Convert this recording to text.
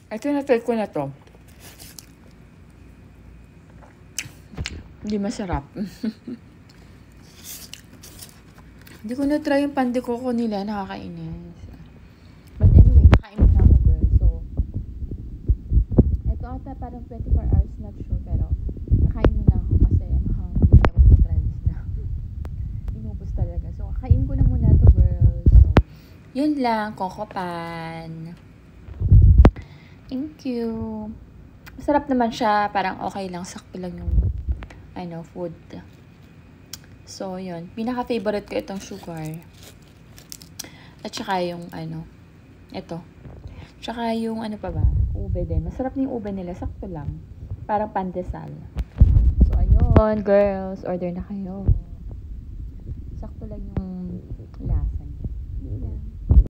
Ito na-try ko na to. Hindi masarap. Hindi ko na-try yung pandikoko nila. Nakakainis. But anyway, nakain na ako, girl. So, ito ata parang 24 hours, not sure. Pero, nakain na ako kasi I'm hungry. I want to try this na. Inubos talaga. So, kakain ko na muna to, girl. So, yun lang. Coco Pan. Thank you. Masarap naman siya. Parang okay lang. Sakto lang yung food. So, yun. Pinaka-favorite ko itong sugar. At saka yung ito. Tsaka yung pa ba? Ube din. Masarap na yung ube nila. Sakto lang. Parang pandesal. So, ayun. Girls, order na kayo. Sakto lang yung lasa niya. Yun lang.